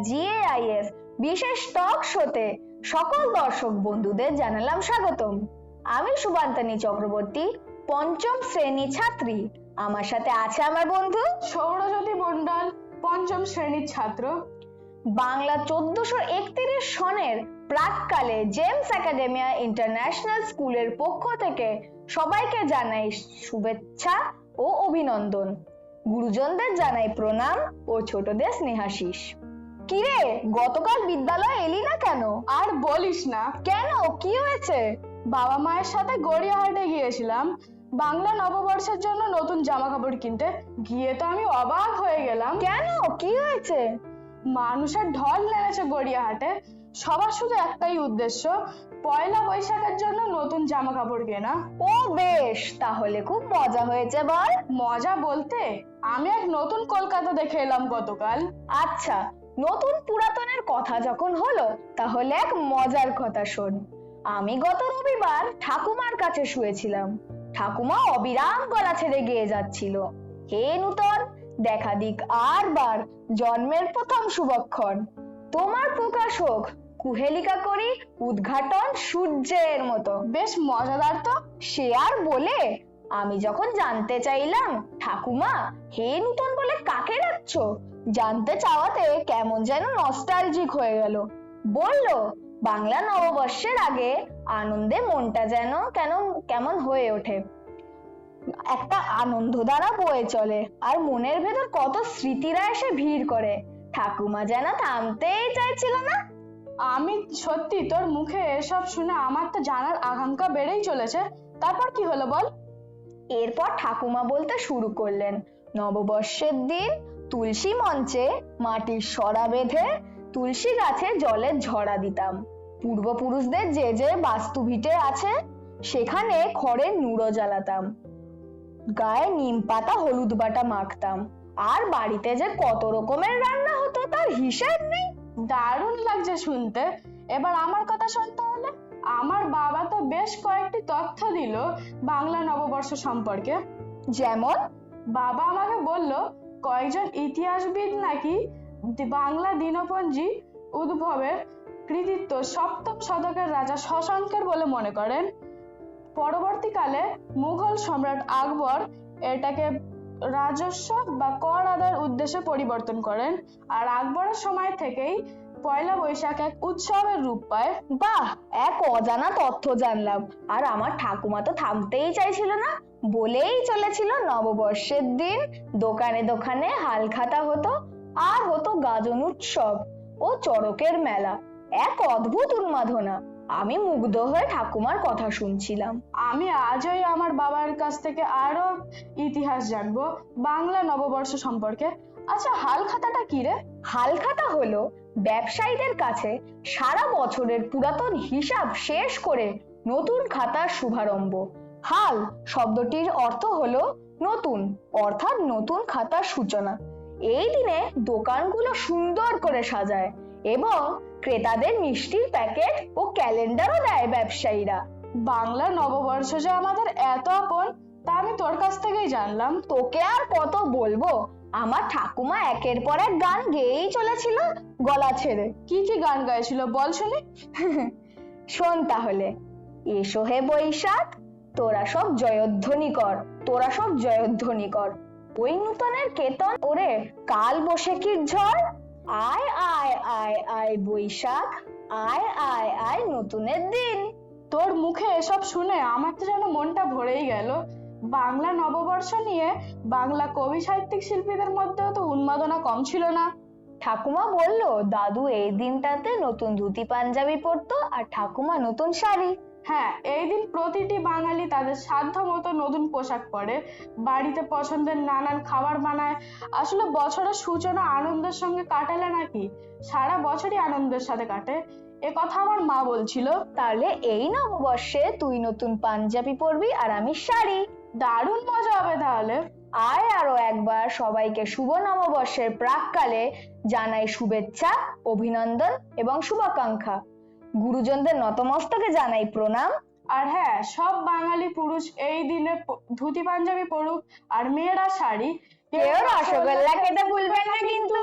#GAIS বিশেষ টক শোতে সকল দর্শক বন্ধুদের জানালাম স্বাগতম। আমি সুবান্তানী চক্রবর্তী, পঞ্চম শ্রেণী ছাত্রী। আমার সাথে আছে আমার বন্ধু সৌরজ্যোতি মণ্ডল, পঞ্চম শ্রেণীর ছাত্র। বাংলা 1431 সনের প্রাককালে জেমস একাডেমিয়া ইন্টারন্যাশনাল স্কুলের পক্ষ থেকে সবাইকে জানাই শুভেচ্ছা ও অভিনন্দন। গুরুজনদের জানাই প্রণাম ও ছোটদের স্নেহাশিস। কিরে, গতকাল বিদ্যালয়ে এলি না কেন? আর বলিস না। কেন, কি হয়েছে? বাবা মায়ের সাথে গড়িয়াহাটে গিয়েছিলাম বাংলা নববর্ষের জন্য নতুন জামা কাপড় কিনতে। গিয়ে তো আমি অবাক হয়ে গেলাম। কেন, কি হয়েছে? মানুষের ঢল নেমেছে গড়িয়াহাটে। সবার শুধু একটাই উদ্দেশ্য, পয়লা বৈশাখের জন্য নতুন জামা কাপড় কেনা। ও বেশ, তাহলে খুব মজা হয়েছে বল। মজা বলতে আমি এক নতুন কলকাতা দেখে এলাম গতকাল। আচ্ছা, নতুন পুরাতনের কথা যখন হলো, তাহলে এক মজার কথা শোন। আমি গত রবিবার ঠাকুমার কাছে শুয়েছিলাম। ঠাকুমা অবিরাম গলা ছেড়ে গেয়ে যাচ্ছিল, হে নূতন দেখা দিক আর বার, জন্মের প্রথম শুভক্ষণ, তোমার প্রকাশ হোক, কুহেলিকা করি উদ্ঘাটন সূর্যের মতো। বেশ মজাদার তো। সে আর বলে, আমি যখন জানতে চাইলাম ঠাকুমা হে নূতন বলে কাকে ডাকছো, জানতে চাওয়াতে কেমন যেন নস্টালজিক হয়ে গেল। বলল বাংলা নববর্ষের আগে আনন্দে মনটা যেন কেমন হয়ে ওঠে, একটা আনন্দ দ্বারা বয়ে চলে, আর মনের ভেতর কত স্মৃতিরা এসে ভিড় করে। ঠাকুমা যেন থামতেই চাইছিল না। আমি সত্যি, তোর মুখে এসব শুনে আমার তো জানার আকাঙ্ক্ষা বেড়েই চলেছে। তারপর কি হলো বল। এরপর ঠাকুমা বলতে শুরু করলেন, নববর্ষের দিন তুলসী মঞ্চে মাটির সরা বেঁধে তুলসী গাছে জলের ঝরা দিতাম। পূর্বপুরুষদের যে যে বাস্তু ভিটে আছে সেখানে খড়ের নুড়ো জ্বালাতাম, গায়ে নিম পাতা হলুদ বাটা মাখতাম, আর বাড়িতে যে কত রকমের রান্না হতো তার হিসাব নেই। দারুণ লাগছে শুনতে। এবার আমার কথা শুনতে হলে, আমার বাবা তো বেশ কয়েকটি তথ্য দিল বাংলা নববর্ষ সম্পর্কে। যেমন, বাবা আমাকে বলল কয়েকজন ইতিহাসবিদ নাকি বাংলা দিনপঞ্জি উদ্ভবের কৃতিত্ব সপ্তম শতকের রাজা শশাঙ্কের বলে মনে করেন। পরবর্তীকালে মুঘল সম্রাট আকবর এটাকে রাজস্ব বা কর আদায়ের উদ্দেশ্যে পরিবর্তন করেন, আর আকবরের সময় থেকেই পয়লা বৈশাখ এক উৎসবের রূপ পায়। বাহ, এক অজানা তথ্য জানলাম। আর আমার ঠাকুমা তো থামতেই চাইছিল না, বলেই চলেছিল নববর্ষের দিন দোকানে দোকানে হালখাতা হতো, আর হতো গাজন উৎসব ও চড়কের মেলা। এক অদ্ভুত উন্মাদনা। আমি মুগ্ধ হয়ে ঠাকুমার কথা শুনছিলাম। আমি আজই আমার বাবার কাছ থেকে আরো ইতিহাস জানবো বাংলা নববর্ষ সম্পর্কে। আচ্ছা, হালখাতাটা কি রে? হালখাতা হলো ব্যবসায়ীদের কাছে সারা বছরের পুরাতন হিসাব শেষ করে নতুন খাতার শুভারম্ভ। হাল শব্দটির অর্থ হলো নতুন, অর্থাৎ নতুন খাতার সূচনা। এই দিনে দোকানগুলো সুন্দর করে সাজায় এবং ক্রেতাদের মিষ্টির প্যাকেট ও ক্যালেন্ডারও দেয় ব্যবসায়ীরা। বাংলা নববর্ষ যে আমাদের এত আপন, তা আমি তোর কাছ থেকেই জানলাম। তোকে আর কত বলবো, আমার ঠাকুমা একের পর এক গান গেয়েই চলেছিল গলা ছেড়ে। কি কি গান গাইছিল বল শুনি। শোন তাহলে, এসো হে বৈশাখ তোরা সব জয়ধ্বনি কর, তোরা সব জয়ধ্বনি কর, ওই নূতনের কেতন ওরে কাল বৈশাখীর ঝড়, আয় আয় আয় আয় বৈশাখ, আয় আয় আয় নতুনের দিন। তোর মুখে এসব শুনে আমার তো যেন মনটা ভরেই গেল। বাংলা নববর্ষ নিয়ে বাংলা কবি সাহিত্যিক শিল্পীদের মধ্যেও তো উন্মাদনা কম ছিল না। ঠাকুমা বলল দাদু এই দিনটাতে নতুন ধুতি পাঞ্জাবি পরতো, আর ঠাকুমা নতুন শাড়ি। হ্যাঁ, এই দিন প্রতিটি বাঙালি তাদের সাধ্য মতো নতুন পোশাক পরে, বাড়িতে পছন্দের নানান খাবার বানায়। আসলে বছরের সূচনা আনন্দের সঙ্গে কাটালে নাকি সারা বছরই আনন্দের সাথে কাটে, এ কথা আমার মা বলছিল। তাহলে এই নববর্ষে তুই নতুন পাঞ্জাবি পরবি আর আমি শাড়ি। দারুণ মজা হবে তাহলে। আয় আরো একবার সবাইকে শুভ নববর্ষের প্রাককালে জানাই শুভেচ্ছা, অভিনন্দন এবং শুভাকাঙ্ক্ষা। গুরুজনদের নতমস্তকে জানাই প্রণাম। আর হ্যাঁ, সব বাঙালি পুরুষ এই দিনে ধুতি পাঞ্জাবি পরুক, আর মেয়েরা শাড়ি। কেউ রসগোল্লা খেতে ভুলবেন না কিন্তু।